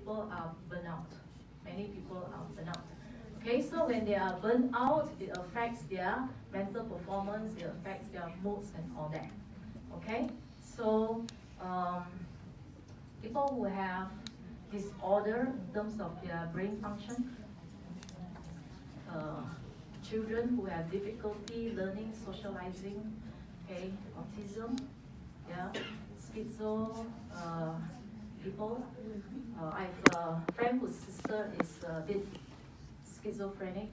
people are burnt out. Many people are burnt out. Okay, so when they are burnt out, it affects their mental performance, it affects their moods and all that. Okay, so people who have disorder in terms of their brain function, children who have difficulty learning, socializing, okay, autism, yeah, schizo people. I have a friend whose sister is a bit schizophrenic.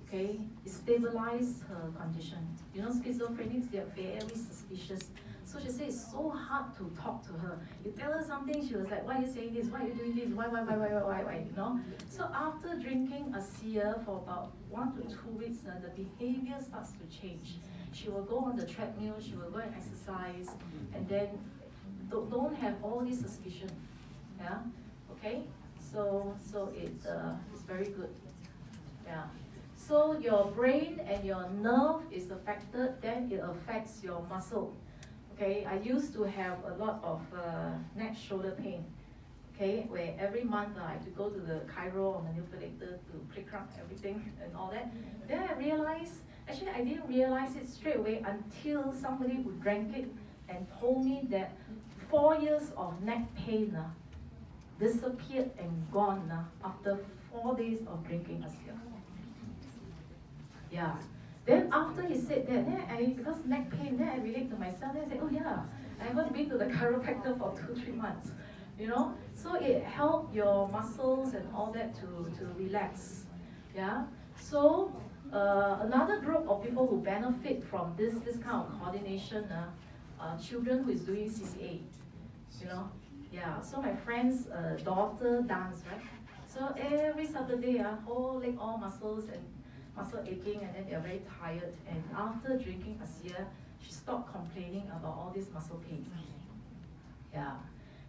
Okay, it stabilized her condition. You know, schizophrenics, they are very suspicious. So she said it's so hard to talk to her. You tell her something, she was like, why are you saying this? Why are you doing this? Why, you know? So after drinking a seer for about 1 to 2 weeks, the behavior starts to change. She will go on the treadmill, she will go and exercise, and then don't have all this suspicion. Yeah, okay? So it's very good. Yeah. So your brain and your nerve is affected, then it affects your muscle. Okay, I used to have a lot of neck shoulder pain. Okay, where every month I had to go to the chiro or manipulator to click up everything and all that. Then I realized, actually I didn't realize it straight away until somebody who drank it and told me that 4 years of neck pain disappeared and gone after 4 days of drinking a seer. Yeah. Then after he said that, then because neck pain, then I relate to myself, then I said, oh yeah, I haven't been to the chiropractor for 2-3 months. You know? So it helped your muscles and all that to relax. Yeah? So another group of people who benefit from this kind of coordination children who is doing CCA. You know? Yeah. So my friend's daughter dance, right? So every Saturday, whole leg, all muscles and muscle aching, and then they're very tired. And after drinking a seer, she stopped complaining about all this muscle pain. Yeah.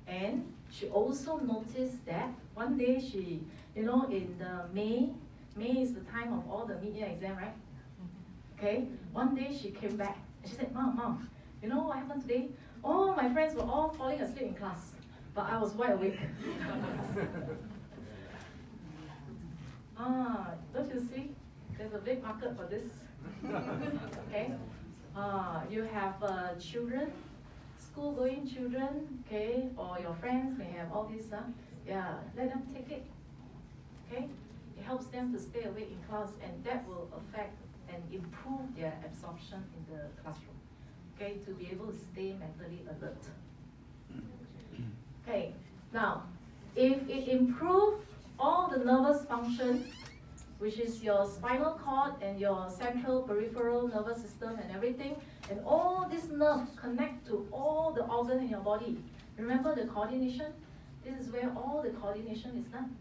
And she also noticed that one day she, you know, in the May is the time of all the mid-year exam, right? Okay. One day she came back and she said, Mom, you know what happened today? Oh, my friends were all falling asleep in class, but I was wide awake. Don't you see? There's a big market for this. Okay. You have children, school-going children, okay, or your friends may have all this. Yeah, let them take it. Okay. It helps them to stay awake in class, and that will affect and improve their absorption in the classroom. Okay, to be able to stay mentally alert. Okay. Now, if it improves all the nervous function, which is your spinal cord and your central peripheral nervous system and everything, and all these nerves connect to all the organs in your body. Remember the coordination? This is where all the coordination is done.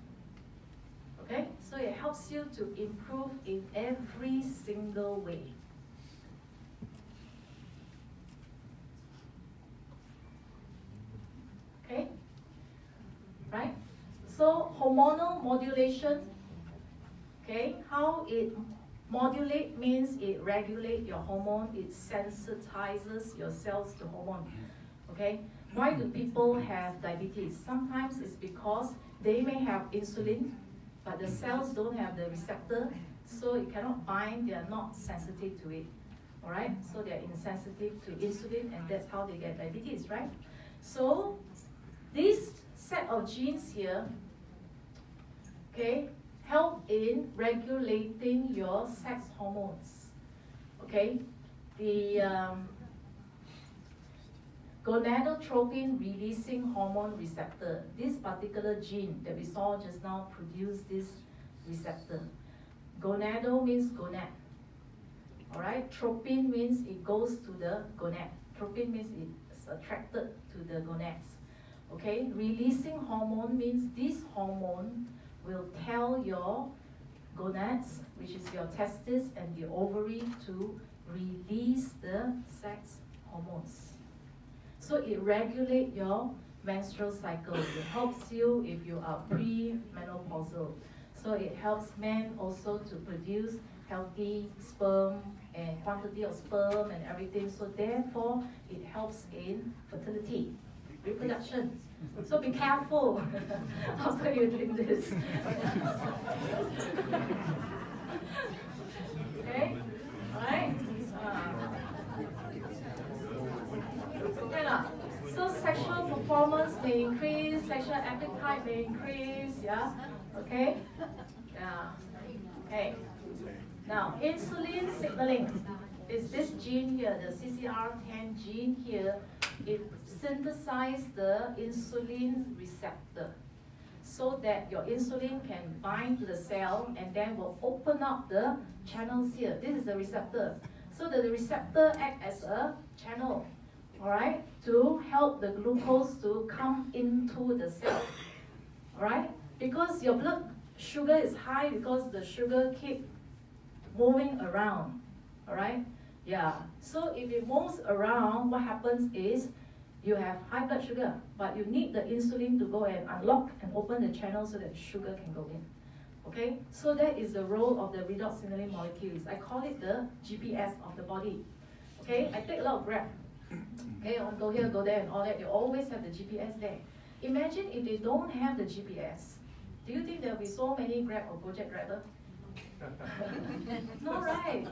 Okay? So it helps you to improve in every single way. Okay? Right? So hormonal modulation. Okay, how it modulate means it regulates your hormone, it sensitizes your cells to hormone. Okay, why do people have diabetes? Sometimes it's because they may have insulin, but the cells don't have the receptor, so it cannot bind, they are not sensitive to it. Alright, so they are insensitive to insulin, and that's how they get diabetes, right? So, this set of genes here, okay, help in regulating your sex hormones. Okay, the gonadotropin releasing hormone receptor. This particular gene that we saw just now produces this receptor. Gonado means gonad. All right, tropin means it goes to the gonad. Tropin means it's attracted to the gonads. Okay, releasing hormone means this hormone will tell your gonads, which is your testes and the ovary, to release the sex hormones. So it regulates your menstrual cycle. It helps you if you are pre-menopausal. So it helps men also to produce healthy sperm and quantity of sperm and everything. So therefore, it helps in fertility. reproduction. So be careful after you drink this. Okay? Alright? So sexual performance may increase, sexual appetite may increase, yeah? Okay? Yeah. Okay. Now, insulin signaling is this gene here, the CCR10 gene here. It synthesizes the insulin receptor so that your insulin can bind to the cell and then will open up the channels here. This is the receptor. So the receptor acts as a channel, all right, to help the glucose to come into the cell, all right? Because your blood sugar is high because the sugar keep moving around, all right? Yeah, so if it moves around, what happens is you have high blood sugar, but you need the insulin to go and unlock and open the channel so that sugar can go in. Okay, so that is the role of the redox signaling molecules. I call it the GPS of the body. Okay, I take a lot of Grab. Okay, I'll go here, go there, and all that. You always have the GPS there. Imagine if they don't have the GPS. Do you think there will be so many Grab or Gojek driver? No, right?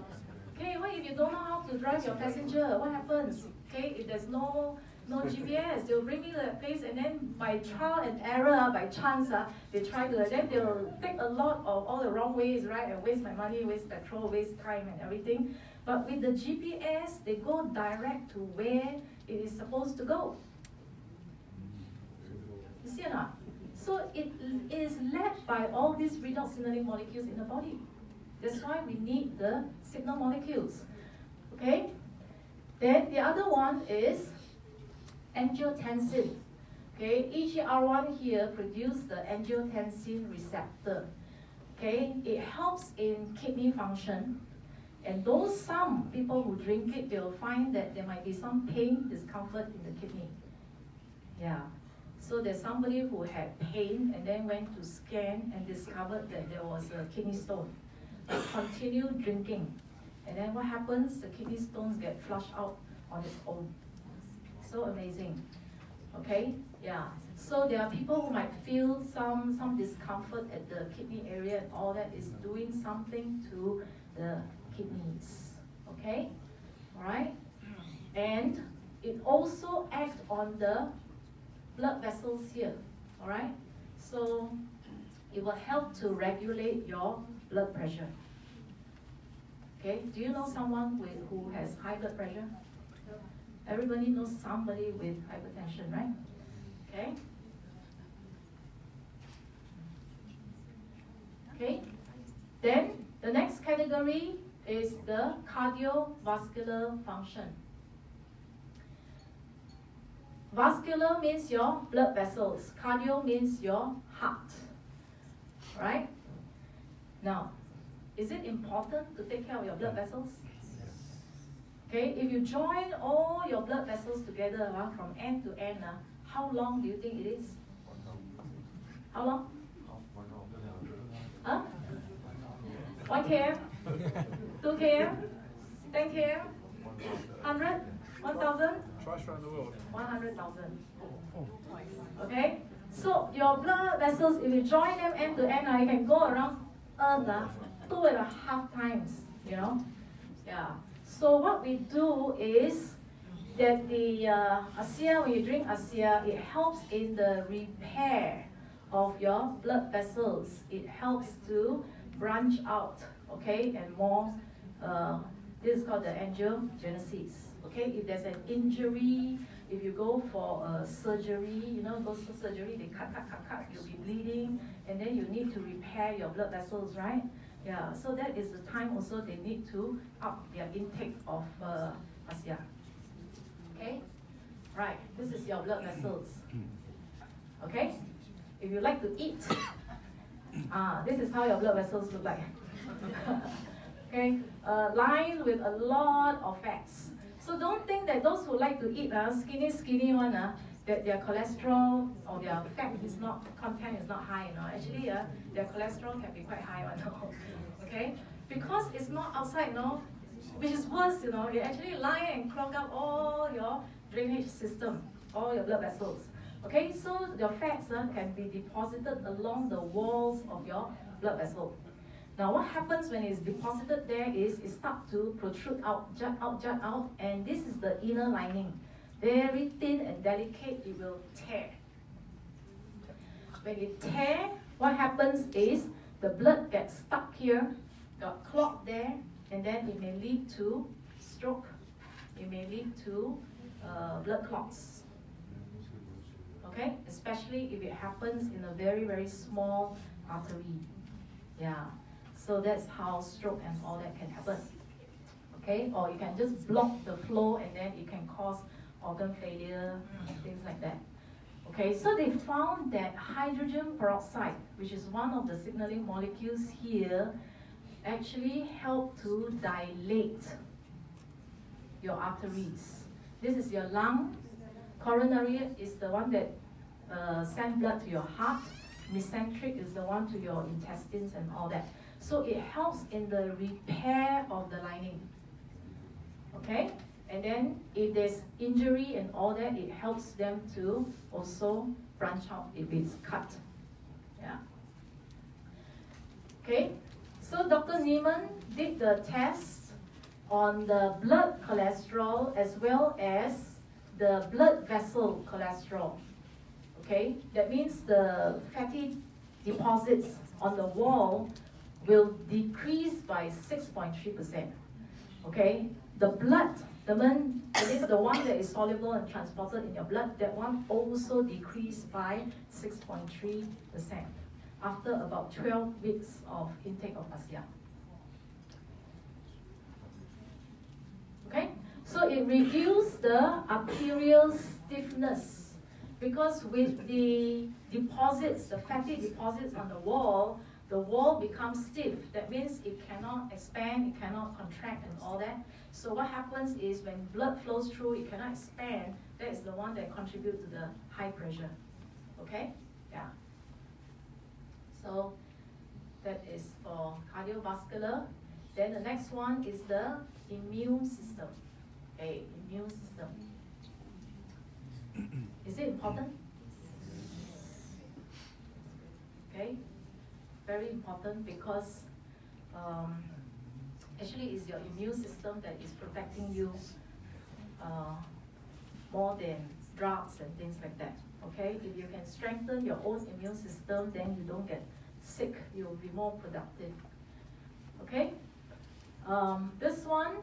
Okay, what if you don't know how to drive your passenger? What happens? Okay, if there's no GPS, they'll bring you to that place, and then by trial and error, by chance, they try to, then they'll take a lot of all the wrong ways, right? And waste my money, waste petrol, waste time and everything. But with the GPS, they go direct to where it is supposed to go. You see or not? So it is led by all these redox signaling molecules in the body. That's why we need the signal molecules. Okay? Then the other one is angiotensin. Okay, EGR1 here produces the angiotensin receptor. Okay, it helps in kidney function. And those some people who drink it, they'll find that there might be some pain, discomfort in the kidney. Yeah. So there's somebody who had pain and then went to scan and discovered that there was a kidney stone. But continued drinking. And then what happens? The kidney stones get flushed out on its own. So amazing. Okay? Yeah. So there are people who might feel some discomfort at the kidney area, and all that is doing something to the kidneys. Okay? Alright? And it also acts on the blood vessels here. Alright? So it will help to regulate your blood pressure. Okay? Do you know someone who has high blood pressure? Everybody knows somebody with hypertension, right? Okay? Okay? Then the next category is the cardiovascular function. Vascular means your blood vessels. Cardio means your heart. Right? Now, is it important to take care of your blood vessels? Okay, if you join all your blood vessels together from end to end, how long do you think it is? How long? Huh? 1 km? 2 km? 10 km? 100? 1,000? Twice around the world. 100,000. Okay? So your blood vessels, if you join them end to end, you can go around Earth 2.5 times, you know? Yeah. So what we do is that the ASEA, when you drink ASEA, it helps in the repair of your blood vessels. It helps to branch out, okay, and more, this is called the angiogenesis. Okay, if there's an injury, if you go for surgery, you know, go for surgery, they cut, you'll be bleeding, and then you need to repair your blood vessels, right? Yeah, so that is the time also they need to up their intake of ASEA. Okay, right, this is your blood vessels. Okay, if you like to eat, this is how your blood vessels look like. Okay, lined with a lot of fats. So don't think that those who like to eat skinny one, that their cholesterol or their fat is not, content is not high, you know. Actually, their cholesterol can be quite high one, okay? Because it's not outside, you know, which is worse, you know. It actually line and clog up all your drainage system. all your blood vessels. Okay, so your fats can be deposited along the walls of your blood vessel. Now what happens when it's deposited there is it starts to protrude out, jut out, and this is the inner lining. Very thin and delicate, it will tear. When it tears, what happens is the blood gets stuck here, got clogged there, and then it may lead to stroke. It may lead to blood clots. Okay, especially if it happens in a very, very small artery. Yeah, so that's how stroke and all that can happen. Okay, or you can just block the flow and then it can cause organ failure, things like that. Okay, so they found that hydrogen peroxide, which is one of the signaling molecules here, actually help to dilate your arteries. This is your lung. Coronary is the one that sends blood to your heart. Mesenteric is the one to your intestines and all that. So it helps in the repair of the lining. Okay? And then if there's injury and all that, it helps them to also branch out if it's cut. Yeah. Okay? So Dr. Neiman did the test on the blood cholesterol as well as the blood vessel cholesterol. Okay? That means the fatty deposits on the wall will decrease by 6.3%. Okay? The blood, it is the one that is soluble and transported in your blood, that one also decreased by 6.3% after about 12 weeks of intake of ASEA. Okay, so it reduced the arterial stiffness because with the deposits, the fatty deposits on the wall becomes stiff. That means it cannot expand, it cannot contract and all that. So what happens is when blood flows through, it cannot expand. That is the one that contributes to the high pressure. Okay? Yeah. So that is for cardiovascular. Then the next one is the immune system. Okay, immune system. Is it important? Okay, very important because actually it's your immune system that is protecting you more than drugs and things like that. Okay, if you can strengthen your own immune system, then you don't get sick, you'll be more productive. Okay, this one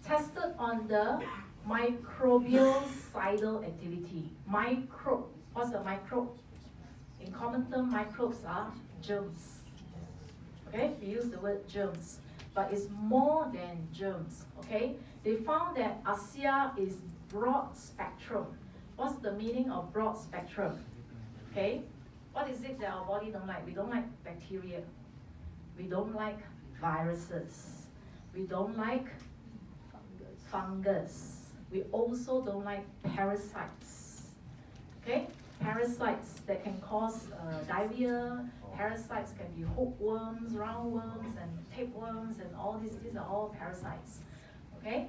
tested on the microbial activity. Microbe, what's the microbe? In common term, microbes are germs. Okay, we use the word germs, but it's more than germs. Okay, they found that ASEA is broad spectrum. What's the meaning of broad spectrum? Okay, what is it that our body don't like? We don't like bacteria. We don't like viruses. We don't like fungus. We also don't like parasites. Okay, parasites that can cause diarrhea. Parasites can be hookworms, roundworms, and tapeworms, and all these. These are all parasites. Okay,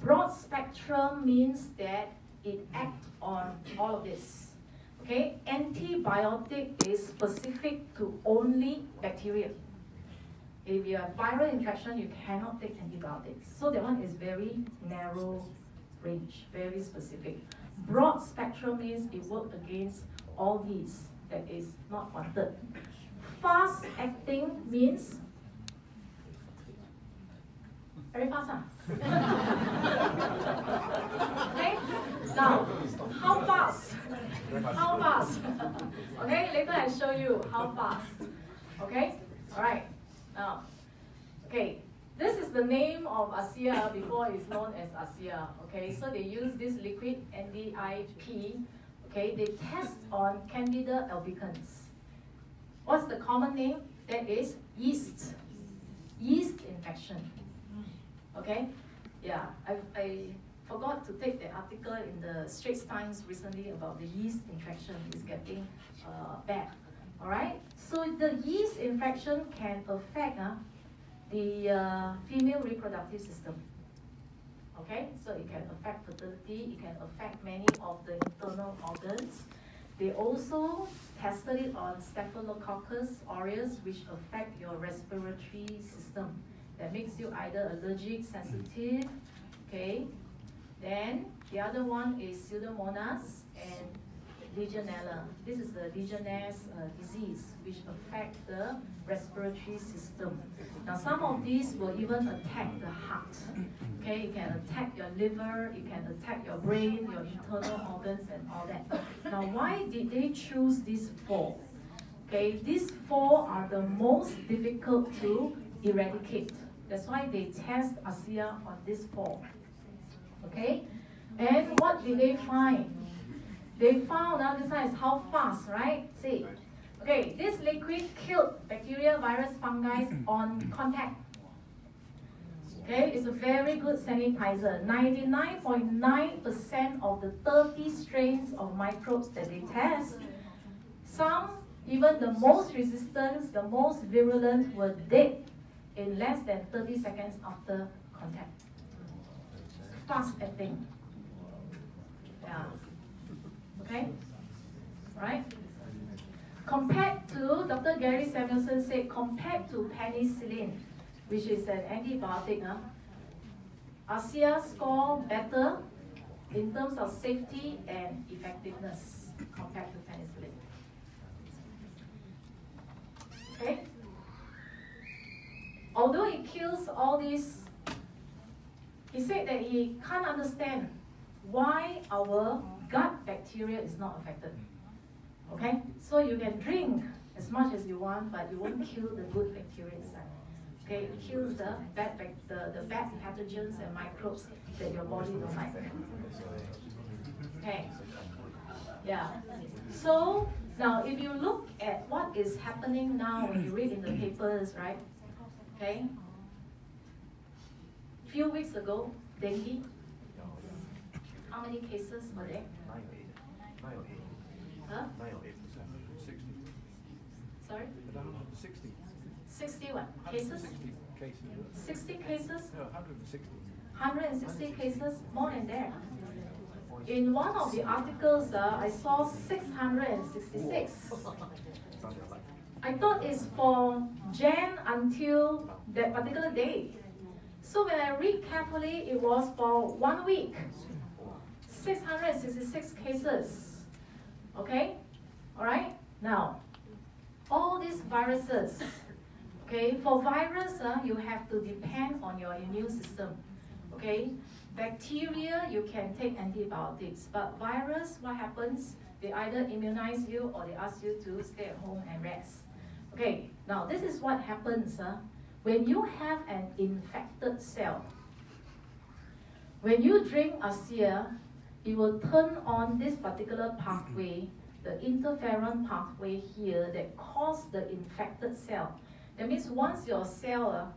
broad spectrum means that it acts on all of this. Okay, antibiotic is specific to only bacteria. If you have viral infection, you cannot take antibiotics. So that one is very narrow range, very specific. Broad spectrum means it works against all these that is not wanted. Fast acting means very fast, huh? Okay, now how fast? How fast? Okay, later I show you how fast. Okay, all right. Now, okay, this is the name of ASEA before it's known as ASEA. Okay, so they use this liquid NDIP. Okay, they test on Candida albicans. What's the common name? That is yeast infection. Okay, yeah, I forgot to take the article in the Straits Times recently about the yeast infection is getting bad. All right, so the yeast infection can affect the female reproductive system. Okay, so it can affect fertility, it can affect many of the internal organs. They also tested it on Staphylococcus aureus, which affect your respiratory system. That makes you either allergic, sensitive, okay? Then the other one is Pseudomonas and Legionella. This is the Legionnaires disease, which affect the respiratory system. Now, some of these will even attack the heart. Okay, it can attack your liver, it can attack your brain, your internal organs, and all that. Now, why did they choose these four? Okay, these four are the most difficult to eradicate. That's why they test ASEA on these four. Okay, and what did they find? They found, now this one is how fast, right? See, okay, this liquid killed bacteria, virus, fungi on contact. Okay, it's a very good sanitizer. 99.9% of the 30 strains of microbes that they test, some, even the most resistant, the most virulent, were dead in less than 30 seconds after contact. Fast acting. Yeah. Okay? Right? Compared to, Dr. Gary Samuelson said, compared to penicillin, which is an antibiotic, ASEA score better in terms of safety and effectiveness compared to penicillin. Okay? Although it kills all these, he said that he can't understand why our gut bacteria is not affected. Okay? So you can drink as much as you want, but you won't kill the good bacteria inside. Okay? It kills the bad pathogens and microbes that your body don't like. Okay? Yeah. So now if you look at what is happening now when you read in the papers, right? Okay? Few weeks ago, dengue. How many cases were there? 908. Huh? 908. 60. Sorry? 60. 60 what? Cases? 60 cases. 60 cases? No, 160. 160 cases? More than that. In one of the articles, I saw 666. I thought it's for Jan until that particular day. So when I read carefully, it was for 1 week. 666 cases. Okay? Alright? Now, all these viruses, okay, for virus, you have to depend on your immune system. Okay? Bacteria, you can take antibiotics, but virus, what happens? They either immunize you or they ask you to stay at home and rest. Okay, now this is what happens when you have an infected cell. When you drink ASEA, it will turn on this particular pathway, the interferon pathway here that causes the infected cell. That means once your cell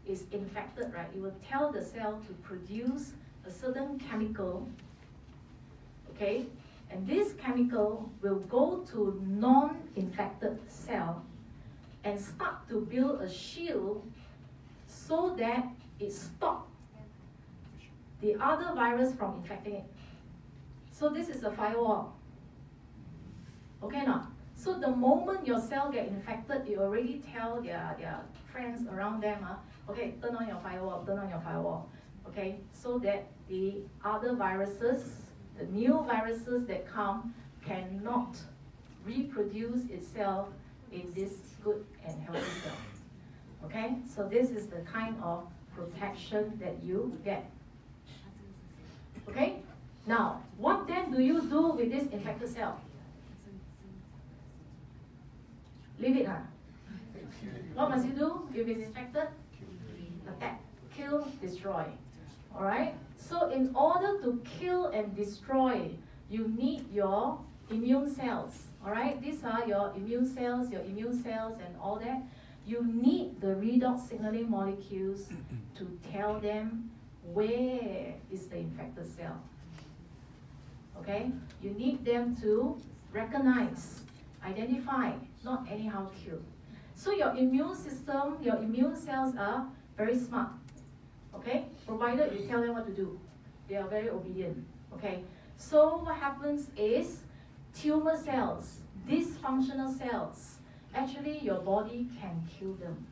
is infected, right, it will tell the cell to produce a certain chemical, okay? And this chemical will go to non-infected cell and start to build a shield so that it stops the other virus from infecting it. So this is a firewall. Okay now? So the moment your cell get infected, you already tell their friends around them, okay, turn on your firewall, turn on your firewall. Okay, so that the other viruses, the new viruses that come, cannot reproduce itself in this good and healthy cell. Okay, so this is the kind of protection that you get. Okay, now what then do you do with this infected cell? Leave it, What must you do if it's infected? Attack, kill, destroy. Alright? So in order to kill and destroy, you need your immune cells. Alright? These are your immune cells and all that. You need the redox signaling molecules to tell them where is the infected cell. Okay? You need them to recognize, identify, not anyhow kill. So your immune system, your immune cells are very smart. Okay? Provided you tell them what to do. They are very obedient. Okay, so what happens is tumor cells, dysfunctional cells, actually your body can kill them,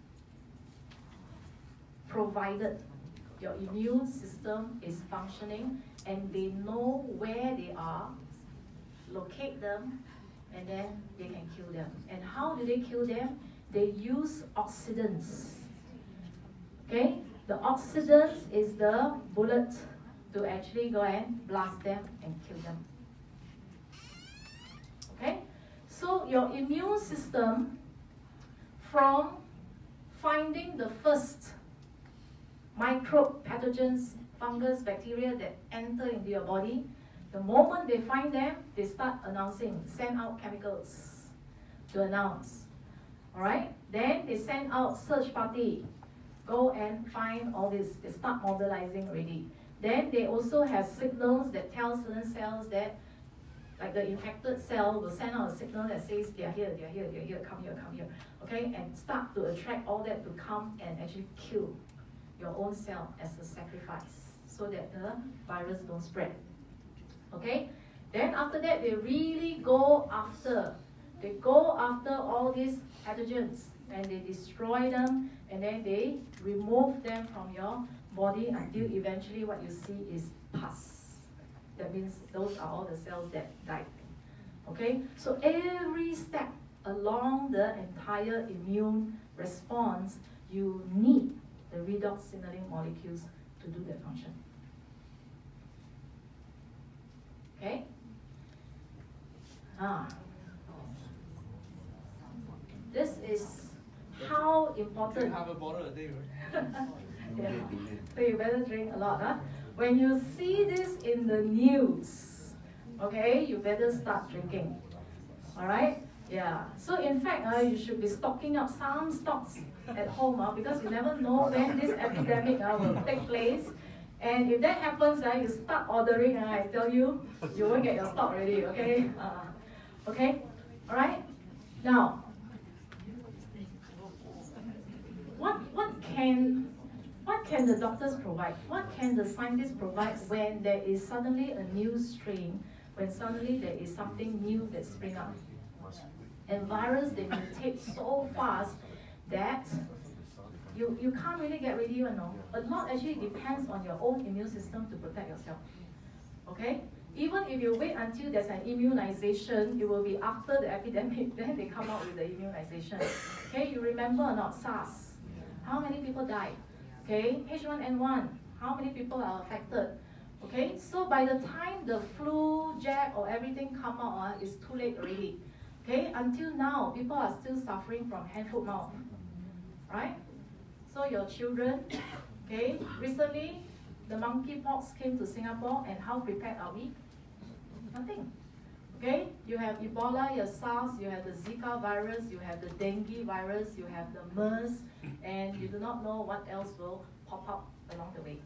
provided your immune system is functioning and they know where they are, locate them, and then they can kill them. And how do they kill them? They use oxidants. Okay, the oxidants is the bullet to actually go and blast them and kill them. Okay, so your immune system, from finding the first microbe, pathogens, fungus, bacteria that enter into your body, the moment they find them, they start announcing, send out chemicals to announce. Alright? Then they send out search party, go and find all this. They start mobilizing already. Then they also have signals that tell certain cells that, like the infected cell will send out a signal that says they are here, they are here, they are here, come here, come here. Okay? And start to attract all that to come and actually kill your own cell as a sacrifice so that the virus don't spread. Okay? Then after that, they really go after all these pathogens and they destroy them and then they remove them from your body until eventually what you see is pus. That means those are all the cells that died. Okay? So every step along the entire immune response, you need the redox signaling molecules to do that function. Okay? This is how important. You have a bottle a day, right? Yeah. So you better drink a lot, huh? When you see this in the news, okay, you better start drinking. Alright? Yeah. So in fact, you should be stocking up some stocks at home because you never know when this epidemic will take place. And if that happens, you start ordering, I tell you, you won't get your stock ready, okay? Okay? Alright? Now, what can the doctors provide? What can the scientists provide when there is suddenly a new strain, when suddenly there is something new that springs up? And virus, they mutate so fast that you can't really get ready, you know. A lot actually depends on your own immune system to protect yourself. Okay? Even if you wait until there's an immunization, it will be after the epidemic, then they come out with the immunization. Okay, you remember or not SARS? How many people died? Okay, H1N1, how many people are affected? Okay, so by the time the flu, jab, or everything come out, it's too late already. Okay, until now, people are still suffering from hand, foot, mouth. Right? So your children, okay, recently the monkeypox came to Singapore, and how prepared are we? Nothing. Okay, you have Ebola, you have SARS, you have the Zika virus, you have the dengue virus, you have the MERS, and you do not know what else will pop up along the way.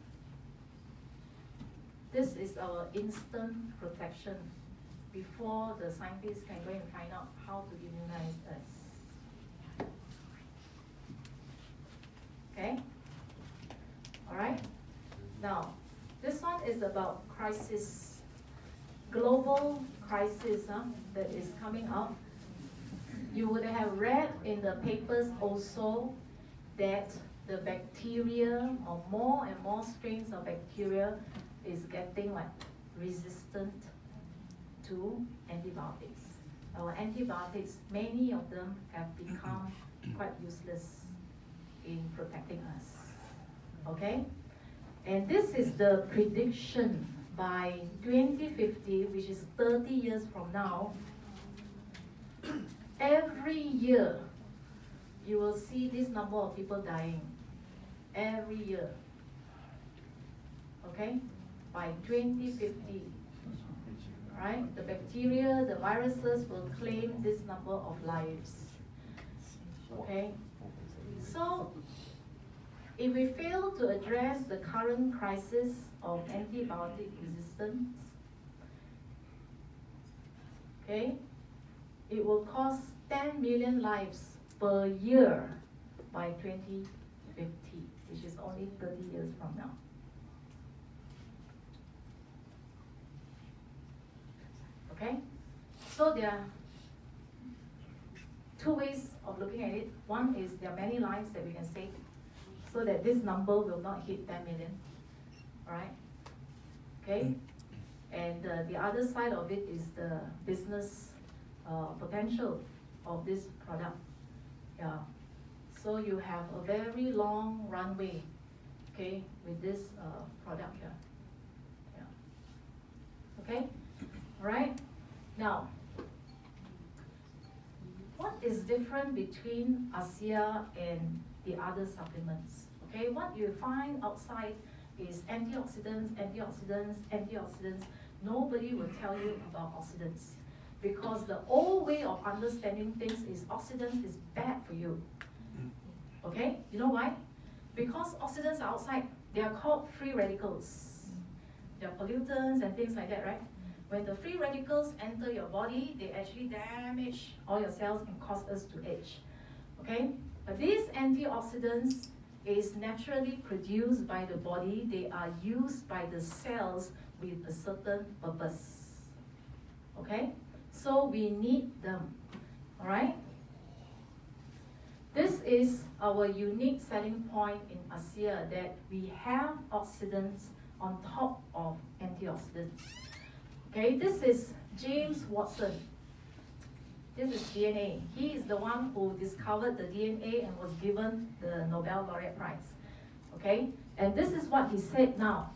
This is our instant protection before the scientists can go and find out how to immunize us. Okay? Alright? Now, this one is about crisis, global crisis that is coming up. You would have read in the papers also that the bacteria, or more and more strains of bacteria, is getting resistant to antibiotics. Our antibiotics, many of them have become quite useless in protecting us. Okay? And this is the prediction by 2050, which is 30 years from now. Every year, you will see this number of people dying. Every year. Okay? By 2050. Right? The bacteria, the viruses will claim this number of lives. Okay? So, if we fail to address the current crisis of antibiotic resistance, okay, it will cost 10 million lives per year by 2050, which is only 30 years from now. Okay? So there are two ways of looking at it. One is there are many lives that we can save so that this number will not hit 10 million. Alright? Okay? And the other side of it is the business potential of this product. Yeah. So you have a very long runway, okay, with this product here. Yeah. Okay? Alright? Now, what is different between ASEA and the other supplements? Okay, what you find outside is antioxidants, antioxidants, antioxidants. Nobody will tell you about oxidants because the old way of understanding things is oxidants is bad for you. Okay, you know why? Because oxidants are outside. They are called free radicals. They are pollutants and things like that, right? When the free radicals enter your body, they actually damage all your cells and cause us to age. Okay? But these antioxidants is naturally produced by the body. They are used by the cells with a certain purpose. Okay? So we need them. Alright? This is our unique selling point in ASEA, that we have oxidants on top of antioxidants. Okay, this is James Watson. This is DNA. He is the one who discovered the DNA and was given the Nobel Laureate Prize. Okay, and this is what he said now.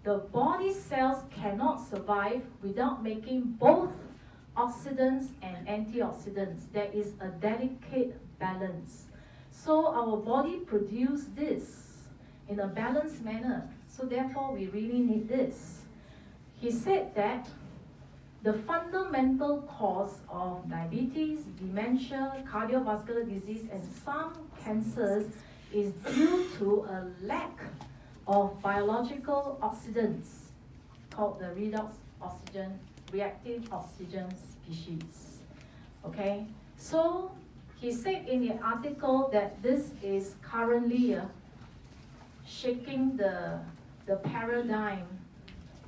The body cells cannot survive without making both oxidants and antioxidants. There is a delicate balance. So our body produces this in a balanced manner. So therefore, we really need this. He said that the fundamental cause of diabetes, dementia, cardiovascular disease, and some cancers is due to a lack of biological oxidants called the redox oxygen, reactive oxygen species. Okay, so he said in the article that this is currently shaking the paradigm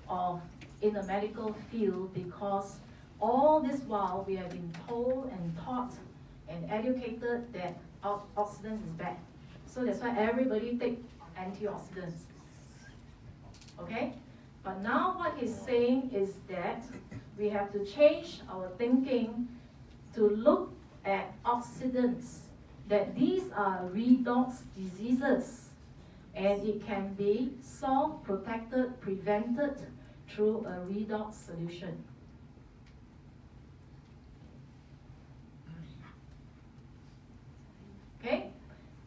of in the medical field, because all this while we have been told and taught and educated that oxidants is bad. So that's why everybody take antioxidants. Okay? But now what he's saying is that we have to change our thinking to look at oxidants, that these are redox diseases, and it can be solved, protected, prevented through a redox solution. Okay?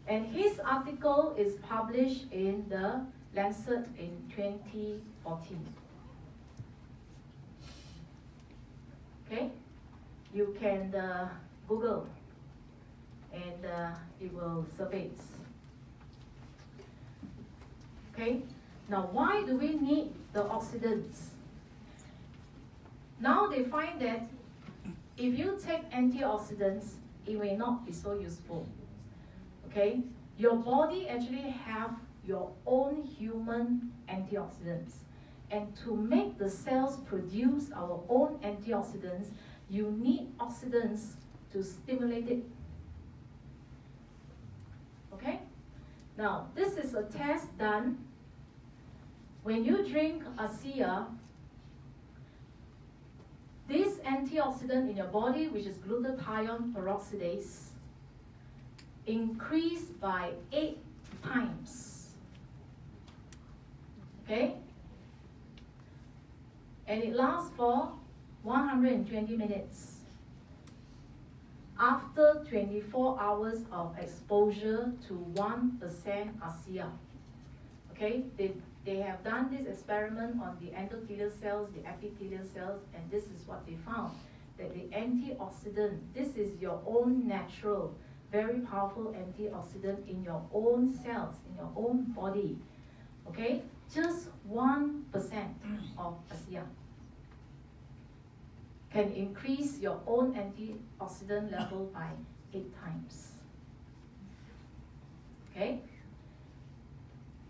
And his article is published in the Lancet in 2014. Okay? You can Google and it will surface. Okay? Now, why do we need the oxidants? Now they find that if you take antioxidants, it may not be so useful. Okay? Your body actually have your own human antioxidants. And to make the cells produce our own antioxidants, you need oxidants to stimulate it. Okay? Now, this is a test done. When you drink ASEA, this antioxidant in your body, which is glutathione peroxidase, increased by 8 times. Okay? And it lasts for 120 minutes. After 24 hours of exposure to 1% ASEA. Okay? They have done this experiment on the endothelial cells, the epithelial cells, and this is what they found. That the antioxidant, this is your own natural, very powerful antioxidant in your own cells, in your own body. Okay? Just 1% of ASEA can increase your own antioxidant level by 8 times. Okay?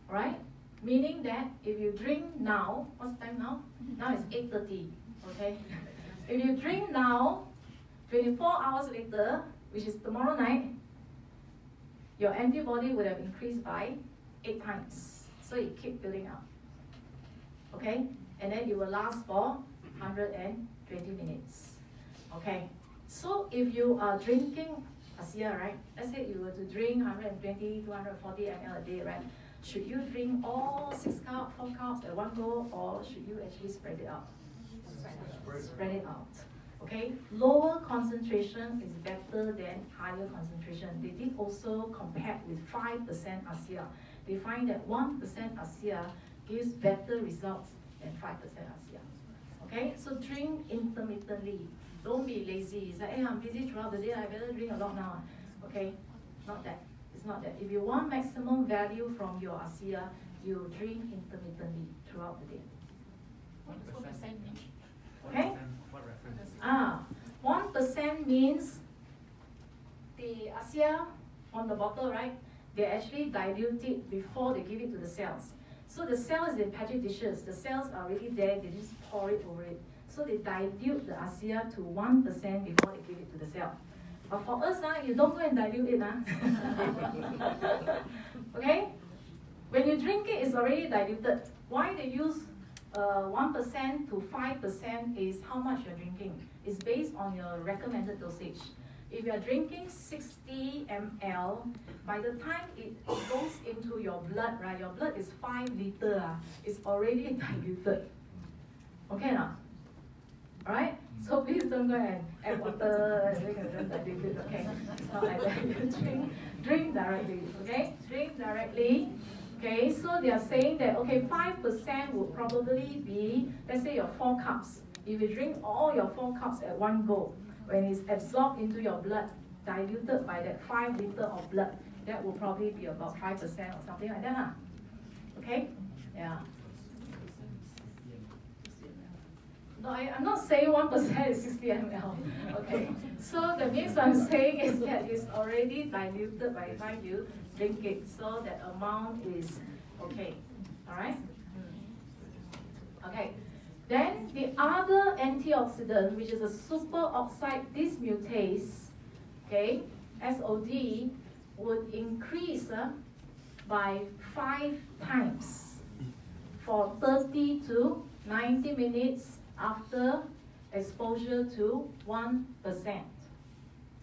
Right? Meaning that if you drink now, what's the time now? Now it's 8:30. okay? If you drink now, 24 hours later, which is tomorrow night, your antibody would have increased by 8 times. So it keeps building up, okay? And then it will last for 120 minutes, okay? So if you are drinking ASEA, right? Let's say you were to drink 120, 240 ml a day, right? Should you drink all 6 cups, 4 cups at one go, or should you actually spread it out? Spread it out. Okay? Lower concentration is better than higher concentration. They did also compare with 5% ASEA. They find that 1% ASEA gives better results than 5% ASEA. Okay? So drink intermittently. Don't be lazy. It's like, hey, I'm busy throughout the day, I better drink a lot now. Okay? Not that. It's not that. If you want maximum value from your ASEA, you drink intermittently throughout the day. What does 1% mean? Okay? What reference? 1% means the ASEA on the bottle, right? They actually dilute it before they give it to the cells. So the cell is in petri dishes. The cells are already there. They just pour it over it. So they dilute the ASEA to 1% before they give it to the cell. But for us, you don't go and dilute it. Okay? When you drink it, it's already diluted. Why they use 1% to 5% is how much you're drinking. It's based on your recommended dosage. If you're drinking 60 ml, by the time it goes into your blood, right? Your blood is 5 liters. It's already diluted. Okay now? Alright? So please don't go and add water and dilute it, okay? It's not like that. You drink directly, okay? Drink directly. Okay, so they are saying that, okay, 5% would probably be, let's say your 4 cups. If you drink all your 4 cups at one go, when it's absorbed into your blood, diluted by that 5 liters of blood, that will probably be about 5% or something like that. Okay? Yeah. No, I'm not saying 1% is 60 ml. Okay. So the means I'm saying is that it's already diluted by the time you drink it. So that amount is okay. Alright? Okay. Then the other antioxidant, which is a superoxide dismutase, okay, SOD, would increase by 5 times for 30 to 90 minutes after exposure to 1%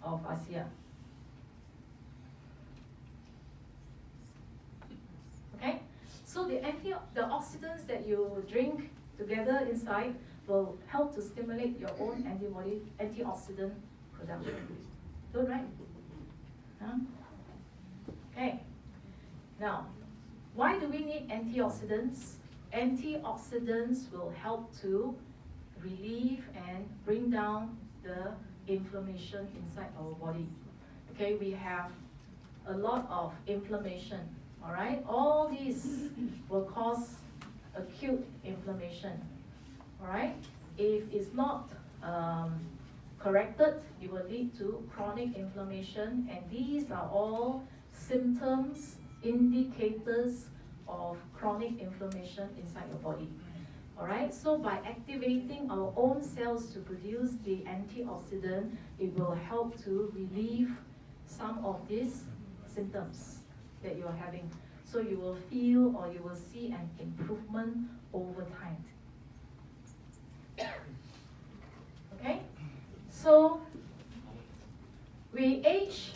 of ASEA. Okay? So the oxidants that you drink together inside will help to stimulate your own antioxidant production. Good, right? Huh? Okay. Now, why do we need antioxidants? Antioxidants will help to relieve and bring down the inflammation inside our body. Okay, we have a lot of inflammation, all right? All these will cause acute inflammation, all right? If it's not corrected, it will lead to chronic inflammation, and these are all symptoms, indicators of chronic inflammation inside your body. All right, so by activating our own cells to produce the antioxidant, it will help to relieve some of these symptoms that you are having. So you will feel or you will see an improvement over time. Okay, so we age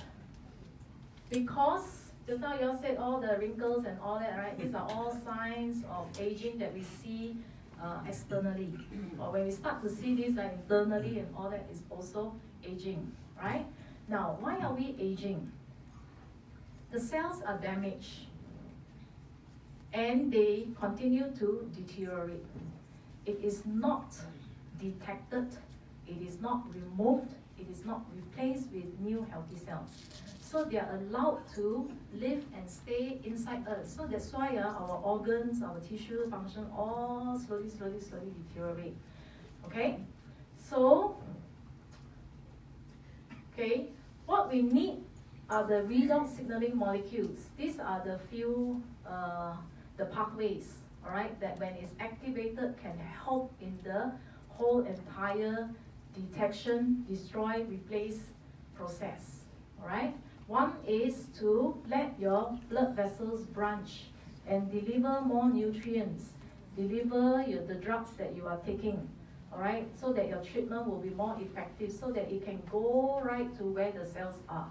because just now you all said all the wrinkles and all that, right? These are all signs of aging that we see externally. Or when we start to see this internally and all that is also aging, right? Now, why are we aging? The cells are damaged and they continue to deteriorate. It is not detected, it is not removed, it is not replaced with new healthy cells. So they are allowed to live and stay inside us. So that's why our organs, our tissue function all slowly deteriorate. Okay? So, okay, what we need are the redox signaling molecules. These are the few, the pathways, all right, that when it's activated can help in the whole entire detection, destroy, replace process. Alright? One is to let your blood vessels branch and deliver more nutrients, deliver the drugs that you are taking, alright, so that your treatment will be more effective, so that it can go right to where the cells are.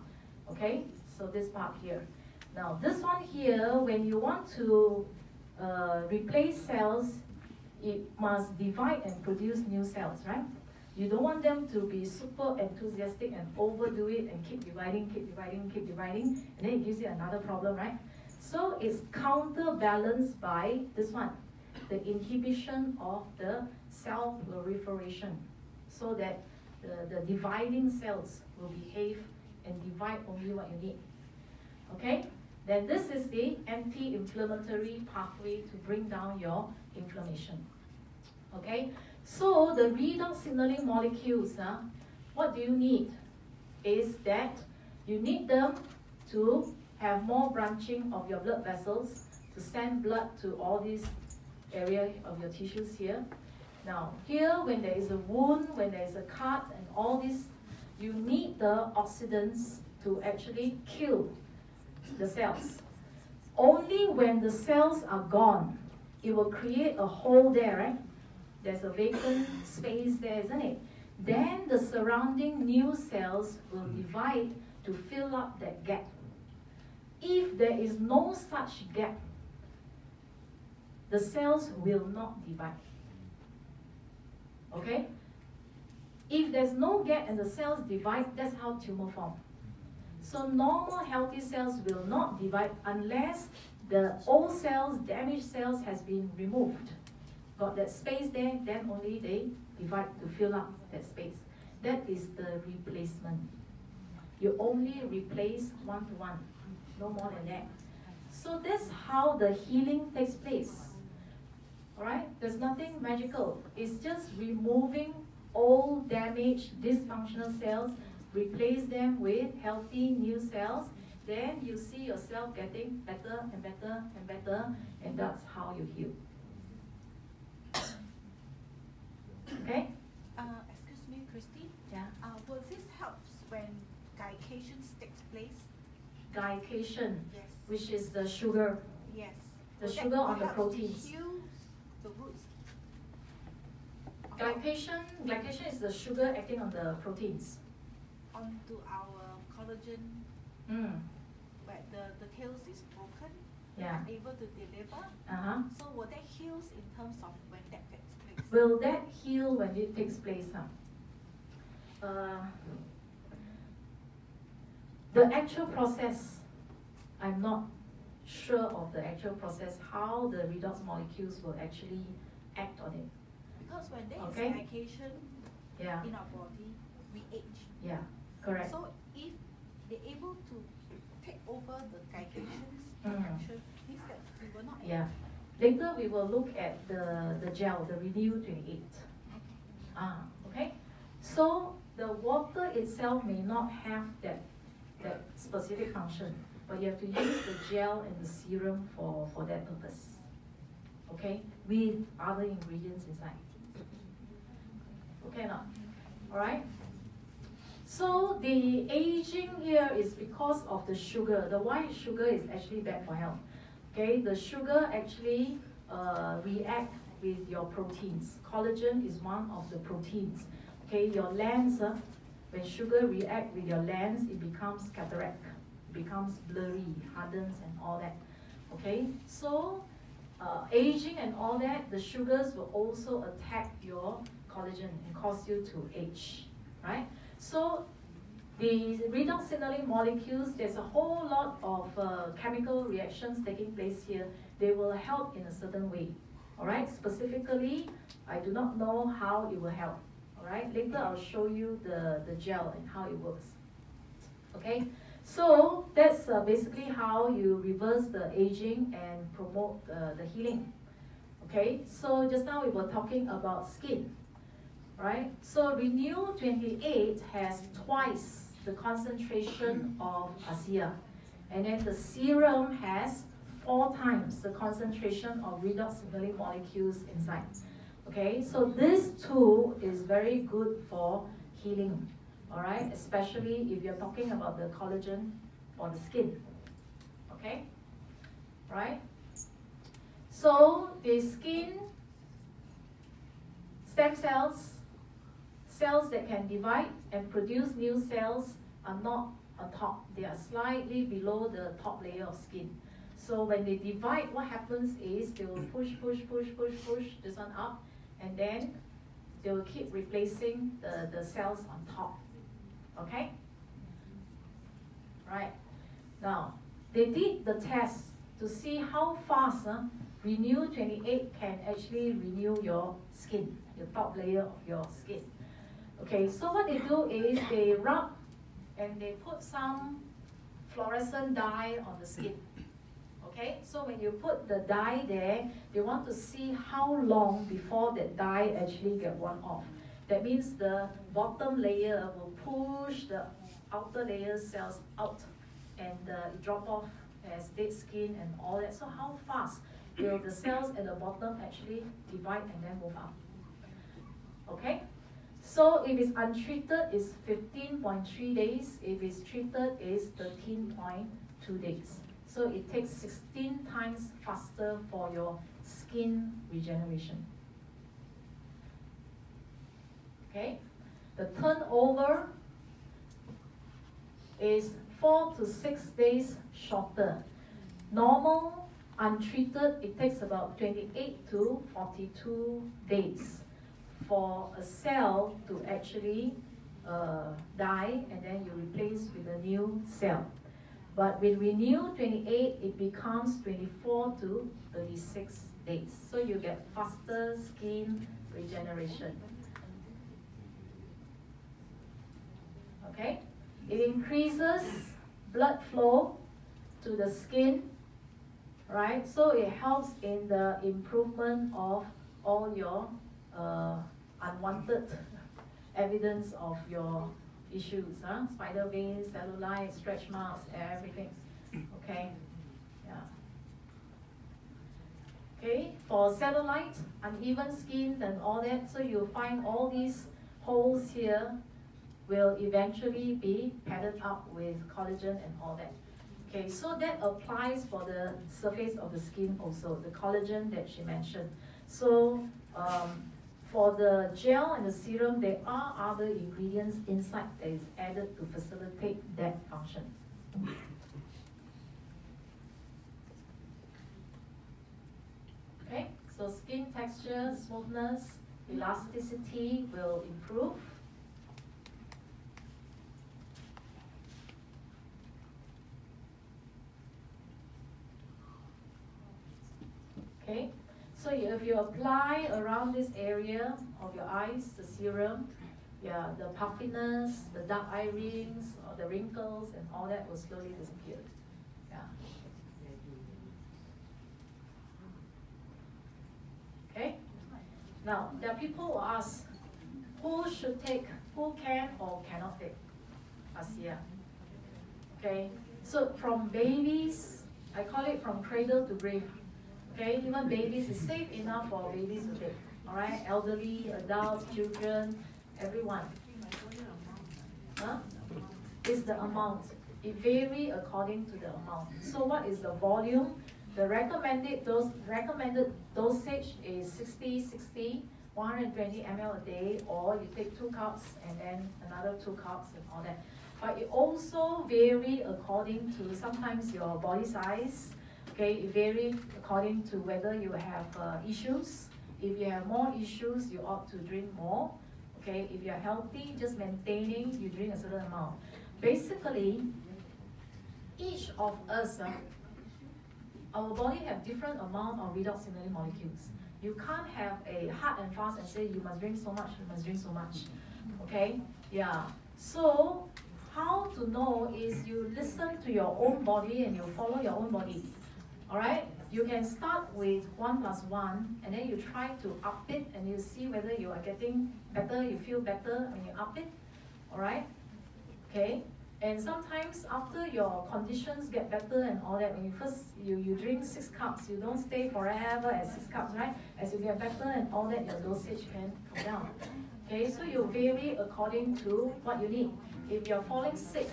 Okay, so this part here. Now this one here, when you want to replace cells, it must divide and produce new cells, right? You don't want them to be super enthusiastic and overdo it and keep dividing, and then it gives you another problem, right? So it's counterbalanced by this one, the inhibition of the cell proliferation, so that the dividing cells will behave and divide only what you need. Okay? Then this is the anti-inflammatory pathway to bring down your inflammation. Okay? So the redox signaling molecules, what do you need? Is that you need them to have more branching of your blood vessels, to send blood to all these area of your tissues here. Now here, when there is a wound, when there is a cut and all this, you need the oxidants to actually kill the cells. Only when the cells are gone, it will create a hole there, right? There's a vacant space there, isn't it? Then the surrounding new cells will divide to fill up that gap. If there is no such gap, the cells will not divide. Okay? If there's no gap and the cells divide, that's how tumor form. So normal healthy cells will not divide unless the old cells, damaged cells has been removed. Got that space there, then only they divide to fill up that space. That is the replacement. You only replace one-to-one, no more than that. So that's how the healing takes place. Alright? There's nothing magical. It's just removing old, damaged, dysfunctional cells, replace them with healthy new cells. Then you see yourself getting better and better and better, and that's how you heal. Okay? Excuse me, Christy. Yeah. Will this help when glycation takes place? Glycation, Yes. which is the sugar. Yes. The Will that sugar on the help proteins. to heal the roots? Glycation is the sugar acting on the proteins. Onto our collagen, where the tails is broken, Yeah. able to deliver. So will that heal in terms of when that takes place? Will that heal when it takes place? The actual process, I'm not sure of the actual process, how the redox molecules will actually act on it. Because when there is Okay. glycation Yeah, in our body, we age. yeah, correct. So if they're able to take over the glycations Mm. action, means that we will not age. Yeah. Later we will look at the gel, the Renew 28. Okay? So the water itself may not have that specific function, but you have to use the gel and the serum for that purpose. Okay? With other ingredients inside. Okay or not? Alright? So the aging here is because of the sugar. The white sugar is actually bad for health. Okay, the sugar actually react with your proteins. Collagen is one of the proteins. Okay, your lens, when sugar react with your lens, it becomes cataract, it becomes blurry, hardens and all that. Okay, so aging and all that, the sugars will also attack your collagen and cause you to age, right? So the redox signaling molecules, there's a whole lot of chemical reactions taking place here. They will help in a certain way. Alright, specifically, I do not know how it will help. Alright, later I'll show you the gel and how it works. Okay, so that's basically how you reverse the aging and promote the healing. Okay, so just now we were talking about skin. Right, so Renew 28 has twice the concentration of ASEA, and then the serum has 4 times the concentration of redox signaling molecules inside. Okay, so this tool is very good for healing, all right, especially if you're talking about the collagen for the skin. Okay, right? So the skin stem cells, cells that can divide and produce new cells, are not atop. They are slightly below the top layer of skin. So when they divide, what happens is they will push this one up, and then they will keep replacing the cells on top. Okay? Right. Now, they did the test to see how fast Renew 28 can actually renew your skin, your top layer of your skin. Okay, so what they do is they rub and they put some fluorescent dye on the skin. Okay, so when you put the dye there, they want to see how long before that dye actually get worn off. That means the bottom layer will push the outer layer cells out, and it drop off as dead skin and all that. So how fast will the cells at the bottom actually divide and then move up? Okay, so if it's untreated, it's 15.3 days. If it's treated, it's 13.2 days. So it takes 16 times faster for your skin regeneration. Okay, the turnover is 4 to 6 days shorter. Normal, untreated, it takes about 28 to 42 days for a cell to actually die, and then you replace with a new cell. But with Renew 28, it becomes 24 to 36 days. So you get faster skin regeneration. Okay? It increases blood flow to the skin, right? So it helps in the improvement of all your unwanted evidence of your issues, spider veins, cellulite, stretch marks, everything. Okay, yeah. Okay, for cellulite, uneven skin and all that, so you'll find all these holes here will eventually be padded up with collagen and all that. Okay, so that applies for the surface of the skin also, the collagen that she mentioned. So for the gel and the serum, there are other ingredients inside that is added to facilitate that function. Okay, so skin texture, smoothness, elasticity will improve. Okay, so if you apply around this area of your eyes, the serum, yeah, the puffiness, the dark eye rings, or the wrinkles and all that will slowly disappear. Yeah. Okay, now there are people who ask, who should take, who can or cannot take ASEA? Okay, so from babies, I call it from cradle to grave. Okay, even babies, is safe enough for babies to take. All right, elderly, adults, children, everyone. Huh? It's the amount. It varies according to the amount. So what is the volume? The recommended dosage is 60, 120 ml a day, or you take 2 cups and then another 2 cups and all that. But it also varies according to sometimes your body size. Okay, it varies according to whether you have issues. If you have more issues, you ought to drink more. Okay, if you're healthy, just maintaining, you drink a certain amount. Basically, each of us, our body have different amount of redox signaling molecules. You can't have a hard and fast and say you must drink so much, you must drink so much. Okay, yeah. So how to know is you listen to your own body and you follow your own body. All right, you can start with 1 + 1, and then you try to up it, and you see whether you are getting better, you feel better when you up it. All right, okay. And sometimes after your conditions get better and all that, when you first you drink 6 cups, you don't stay forever at 6 cups, right? As you get better and all that, your dosage can come down. Okay, so you vary according to what you need. If you're falling sick,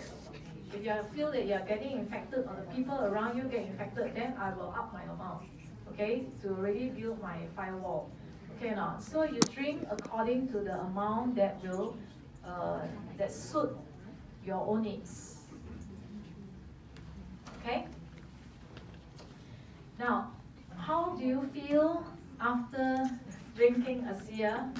if you feel that you're getting infected or the people around you get infected, then I will up my amount, okay, to really build my firewall. Okay, now, so you drink according to the amount that will that suit your own needs. Okay? Now, how do you feel after drinking ASEA?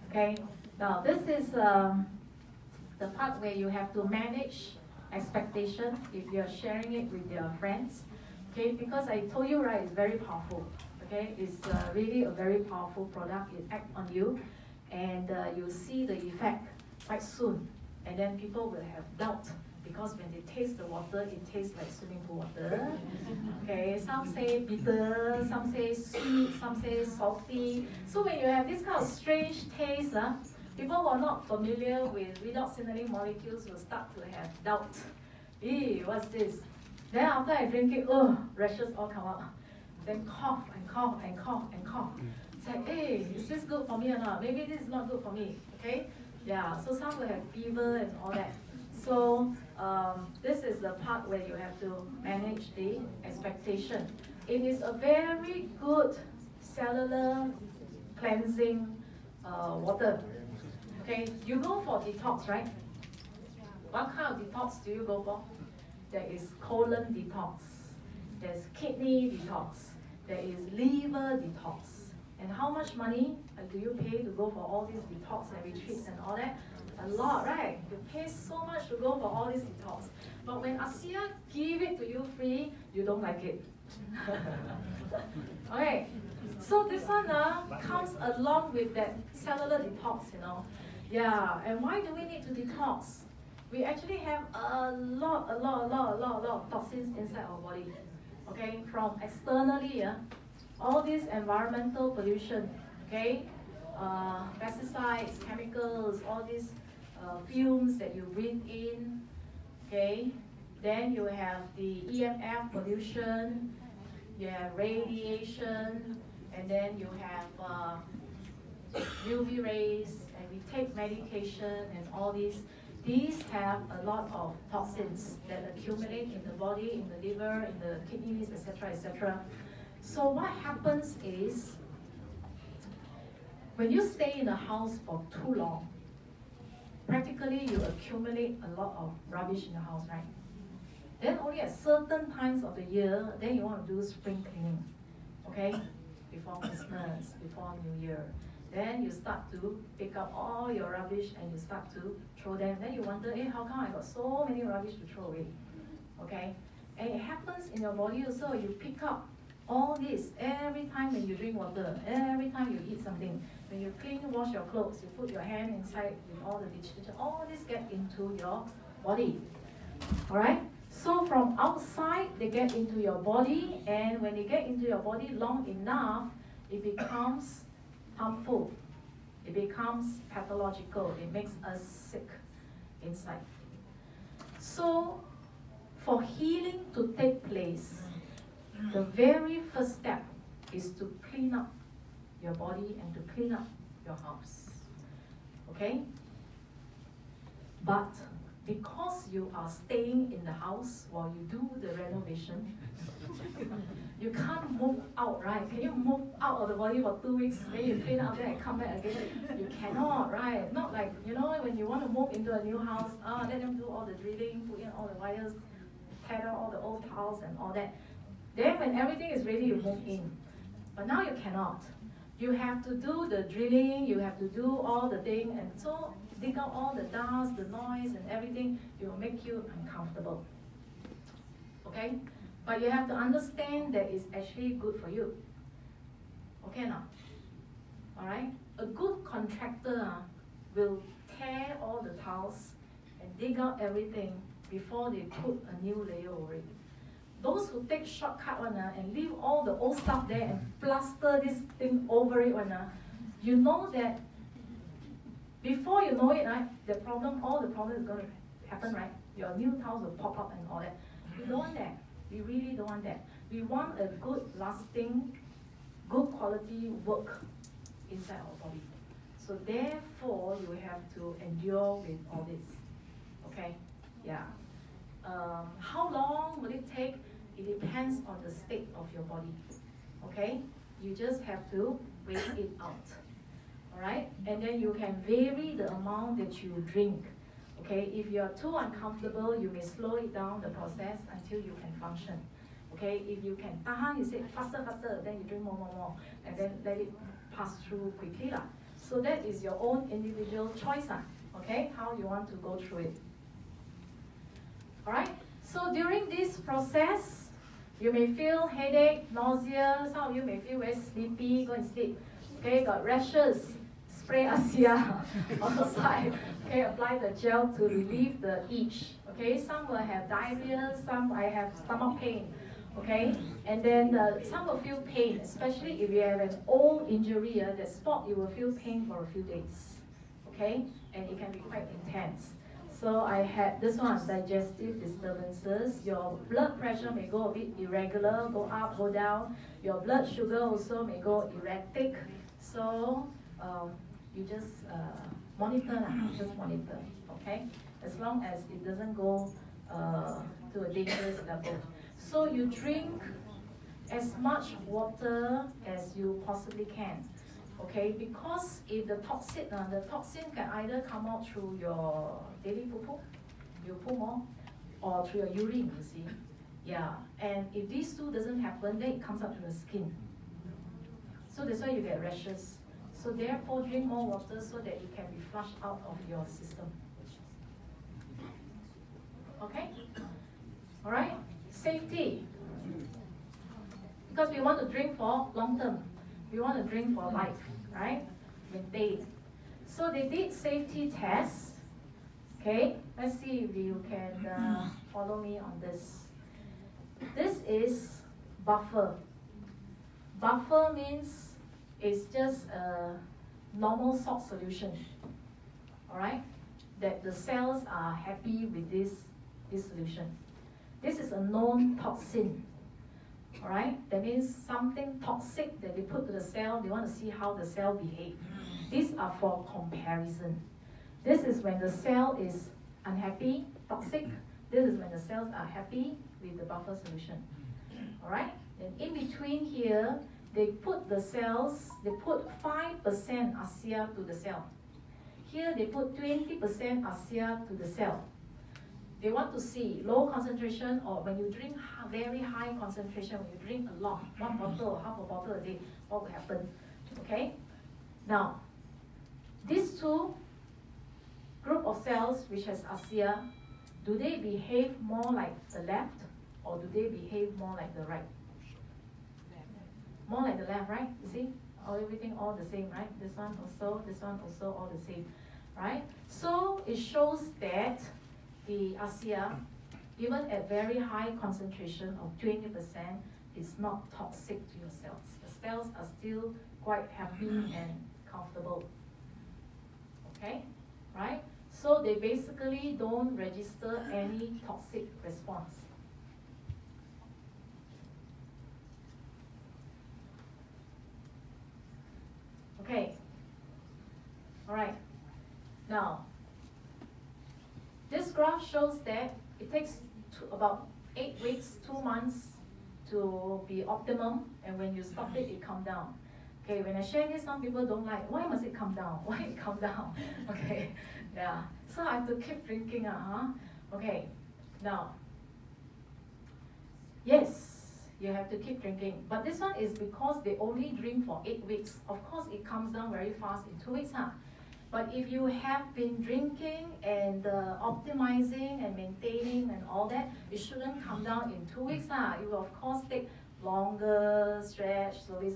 Okay, now this is the part where you have to manage expectation if you're sharing it with your friends. Okay, because I told you, right, it's very powerful. Okay, it's really a very powerful product. It acts on you, and you'll see the effect quite soon. And then people will have doubt because when they taste the water, it tastes like swimming pool water. Okay, some say bitter, some say sweet, some say salty. So when you have this kind of strange taste, people who are not familiar with redox signaling molecules will start to have doubt. Eee, what's this? Then after I drink it, rashes all come out. Then cough and cough and cough and cough. It's like, hey, is this good for me or not? Maybe this is not good for me. Okay? Yeah, so some will have fever and all that. So this is the part where you have to manage the expectation. It is a very good cellular cleansing water. Okay, you go for detox, right? What kind of detox do you go for? There is colon detox, there's kidney detox, there is liver detox. And how much money do you pay to go for all these detox and retreats and all that? A lot, right? You pay so much to go for all these detox. But when ASEA give it to you free, you don't like it. Okay, so this one comes along with that cellular detox, you know. Yeah, and why do we need to detox? We actually have a lot of toxins inside our body. Okay, from externally, all this environmental pollution, okay, pesticides, chemicals, all these fumes that you breathe in, okay. Then you have the EMF pollution, you have radiation, and then you have UV rays, and we take medication and all these. These have a lot of toxins that accumulate in the body, in the liver, in the kidneys, etc., etc. So what happens is, when you stay in a house for too long, practically you accumulate a lot of rubbish in the house, right? Then only at certain times of the year, then you want to do spring cleaning, okay? Before Christmas, before New Year. Then you start to pick up all your rubbish and you start to throw them. Then you wonder, hey, how come I got so many rubbish to throw away? Okay? And it happens in your body also. You pick up all this every time when you drink water, every time you eat something. When you clean, wash your clothes, you put your hand inside with all the detergent, all this get into your body. Alright? So from outside, they get into your body, and when they get into your body long enough, it becomes harmful. It becomes pathological. It makes us sick inside. So for healing to take place, the very first step is to clean up your body and to clean up your house. Okay? But because you are staying in the house while you do the renovation, you can't move out, right? Can you move out of the body for 2 weeks, then you clean up, then come back again? You cannot, right? Not like, you know, when you want to move into a new house, let them do all the drilling, put in all the wires, tear down all the old tiles and all that. Then when everything is ready, you move in. But now you cannot. You have to do the drilling, you have to do all the thing, and so dig out all the dust, the noise and everything. It will make you uncomfortable. Okay? But you have to understand that it's actually good for you. Okay now? Alright? A good contractor will tear all the tiles and dig out everything before they put a new layer over it. Those who take shortcut and leave all the old stuff there and plaster this thing over it you know that before you know it, right, all the problem is going to happen, right? Your new tiles will pop up and all that. We don't want that. We really don't want that. We want a good, lasting, good quality work inside our body. So therefore, you have to endure with all this. Okay? Yeah. How long will it take? It depends on the state of your body. Okay? You just have to wait it out. Alright? And then you can vary the amount that you drink. Okay? If you're too uncomfortable, you may slow it down the process until you can function. Okay? If you can tahan, you say faster, faster, then you drink more, and then let it pass through quickly. So that is your own individual choice. Okay? How you want to go through it. Alright? So during this process, you may feel headache, nausea, some of you may feel very sleepy, go and sleep. Okay, got rashes, spray ASEA on the side. Okay, apply the gel to relieve the itch. Okay, some will have diarrhea, some I have stomach pain. Okay, and then some will feel pain, especially if you have an old injury, that spot you will feel pain for a few days. Okay, and it can be quite intense. So I had this one, digestive disturbances. Your blood pressure may go a bit irregular, go up, go down. Your blood sugar also may go erratic. So you just monitor, just monitor, okay? As long as it doesn't go to a dangerous level. So you drink as much water as you possibly can. Okay, because if the toxin can either come out through your daily poo-poo, you poo more, or through your urine, you see. Yeah, and if these two doesn't happen, then it comes up to the skin. So that's why you get rashes. So therefore, drink more water so that it can be flushed out of your system. Okay? All right? Safety. Because we want to drink for long term. We want to drink for life, right? Maintain. So they did safety tests. Okay, let's see if you can follow me on this. This is buffer. Buffer means it's just a normal salt solution. All right, that the cells are happy with this solution. This is a known toxin. All right, that means something toxic that they put to the cell. They want to see how the cell behave. These are for comparison. This is when the cell is unhappy, toxic. This is when the cells are happy with the buffer solution. All right, and in between here, they put the cells. They put 5% ASEA to the cell. Here they put 20% ASEA to the cell. They want to see low concentration, or when you drink very high concentration, when you drink a lot, 1 bottle or half a bottle a day, what will happen? Okay? Now, these two group of cells which has ASEA, do they behave more like the left, or do they behave more like the right? More like the left, right? You see? Everything all the same, right? This one also all the same, right? So it shows that the ASEA, even at very high concentration of 20%, is not toxic to your cells. The cells are still quite happy and comfortable. Okay? Right? So they basically don't register any toxic response. Okay. All right. Now, this graph shows that it takes about 8 weeks, 2 months to be optimum, and when you stop it, it comes down. Okay, when I share this, some people don't like, why must it come down? Why it come down? Okay, yeah. So I have to keep drinking, Okay, now, yes, you have to keep drinking. But this one is because they only drink for 8 weeks. Of course, it comes down very fast in 2 weeks, But if you have been drinking and optimizing and maintaining and all that, it shouldn't come down in 2 weeks. It will of course take longer, stretch, slowly,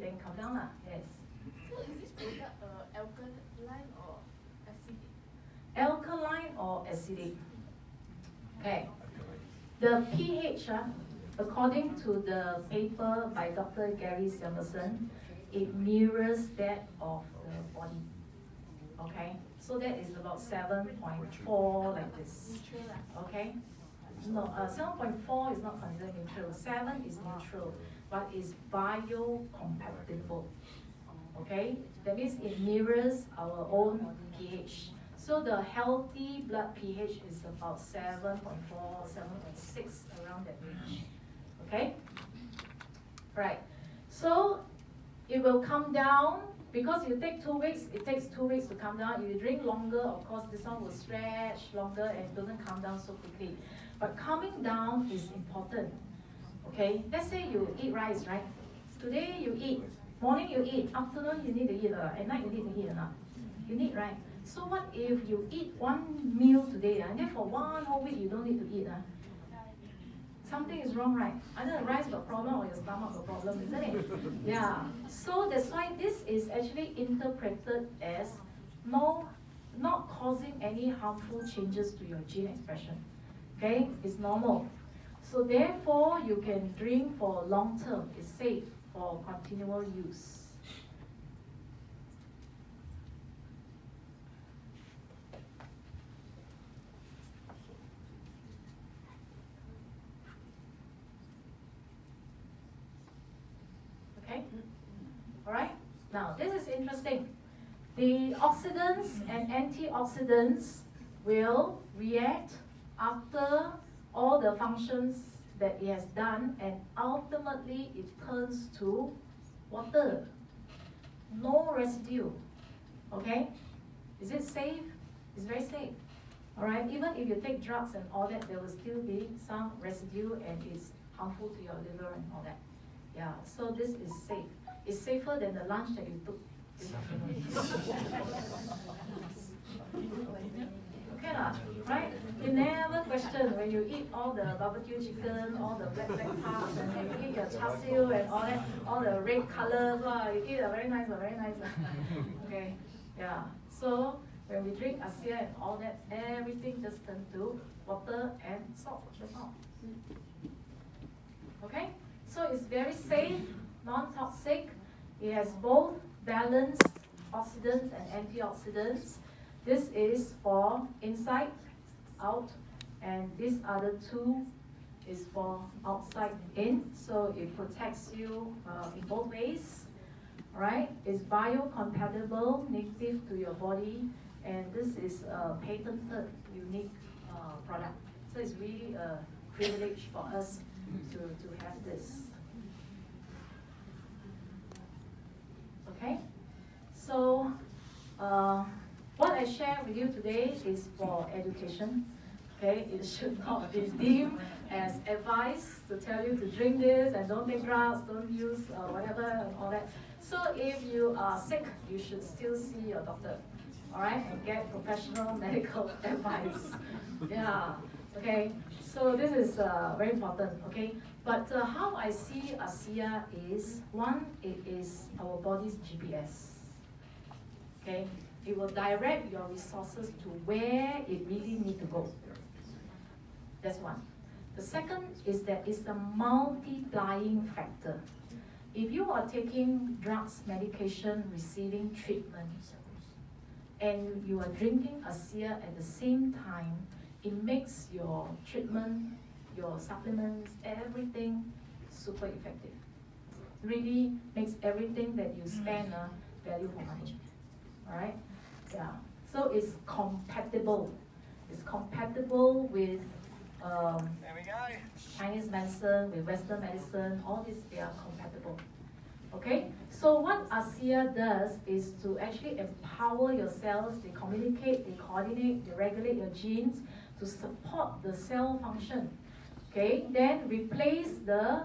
then come down. Yes. So is this product alkaline or acidic? Alkaline or acidic? Okay. The pH, according to the paper by Dr. Gary Samuelson, it mirrors that of the body. Okay, So that is about 7.4 like this. Neutral lah. Okay? No, 7.4 is not considered neutral. 7 is neutral, but is biocompatible. Okay? That means it mirrors our own pH. So the healthy blood pH is about 7.4, 7.6, around that range. Okay? Right. So it will come down because you take 2 weeks, it takes 2 weeks to come down. If you drink longer, of course, this one will stretch longer and it doesn't come down so quickly. But coming down is important. Okay? Let's say you eat rice, right? Today you eat, morning you eat, afternoon you need to eat, at night you need to eat enough. You need, right? So what if you eat one meal today, and then for 1 whole week you don't need to eat? Something is wrong, right? Either the rice got problem or your stomach got problem, isn't it? Yeah. So that's why this is actually interpreted as not causing any harmful changes to your gene expression. Okay? It's normal. So therefore, you can drink for long term. It's safe for continual use. Okay? Alright? Now, this is interesting. The oxidants and antioxidants will react after all the functions that it has done, and ultimately it turns to water. No residue. Okay? Is it safe? It's very safe. Alright? Even if you take drugs and all that, there will still be some residue and it's harmful to your liver and all that. Yeah, so this is safe. It's safer than the lunch that you took this afternoon. Okay lah, right? You never question when you eat all the barbecue chicken, all the black parts, and when you eat your char siu and all that, all the red colors, wow, you eat very nice, very nice. Okay, yeah. So when we drink ASEA and all that, everything just turns to water and salt. That's all. Okay? So it's very safe, non-toxic. It has both balanced oxidants and antioxidants. This is for inside, out, and these other two is for outside, in. So it protects you in both ways. Alright? It's biocompatible, native to your body, and this is a patented, unique product. So it's really a privilege for us to have this. Okay, so what I share with you today is for education. Okay, it should not be deemed as advice to tell you to drink this and don't take drugs, don't use whatever and all that. So if you are sick, you should still see your doctor, all right, and get professional medical advice. Yeah. Okay, so this is very important, okay? But how I see ASEA is, one, it is our body's GPS, okay? It will direct your resources to where it really need to go. That's one. The second is that it's a multiplying factor. If you are taking drugs, medication, receiving treatment, and you are drinking ASEA at the same time, it makes your treatment, your supplements, everything super effective. Really makes everything that you spend value for money. Alright? Yeah. So it's compatible. It's compatible with Chinese medicine, with Western medicine, all these, they are compatible. Okay? So what ASEA does is to actually empower your cells, they communicate, they coordinate, they regulate your genes, to support the cell function. Okay, then replace the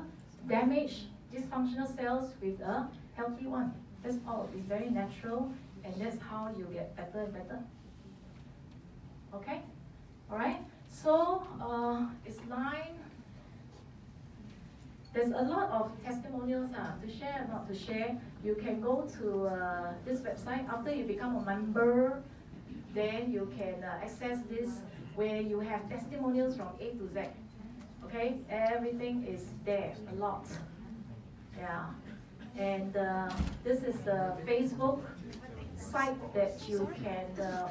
damaged, dysfunctional cells with a healthy one. That's all. It's very natural, and that's how you get better and better. Okay, all right. So it's 9. There's a lot of testimonials to share, not to share. You can go to this website after you become a member. Then you can access this, where you have testimonials from A to Z. Okay, everything is there, a lot. Yeah, and this is the Facebook website that you can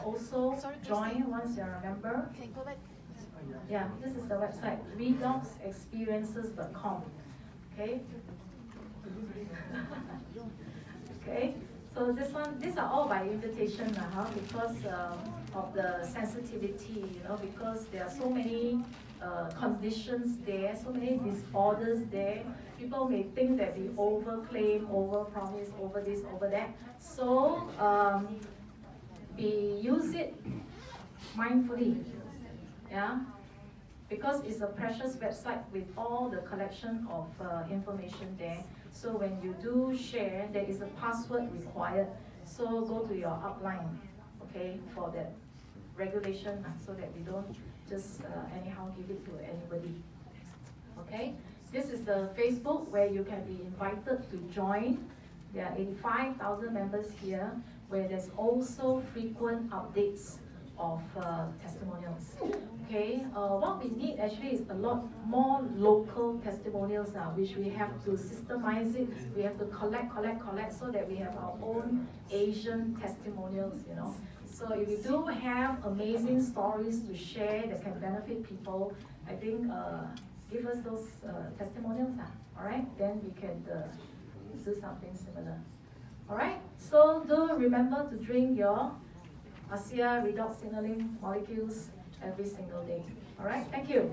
also join once you're a member. Can go back. Yeah, this is the website, redoxexperiences.com. Okay. Okay. So these are all by invitation because of the sensitivity, because there are so many conditions there, so many disorders there. People may think that we overclaim, overpromise, over this, over that. So we use it mindfully, yeah, because it's a precious website with all the collection of information there. So when you do share, there is a password required. So go to your upline, okay, for that regulation, so that we don't just anyhow give it to anybody. Okay, this is the Facebook where you can be invited to join. There are 85,000 members here, where there's also frequent updates of testimonials. Okay, what we need actually is a lot more local testimonials now, which we have to systemize it. We have to collect, so that we have our own Asian testimonials, So if you do have amazing stories to share that can benefit people, I think give us those testimonials, all right? Then we can do something similar. All right, so do remember to drink your ASEA redox signaling molecules every single day. All right, thank you.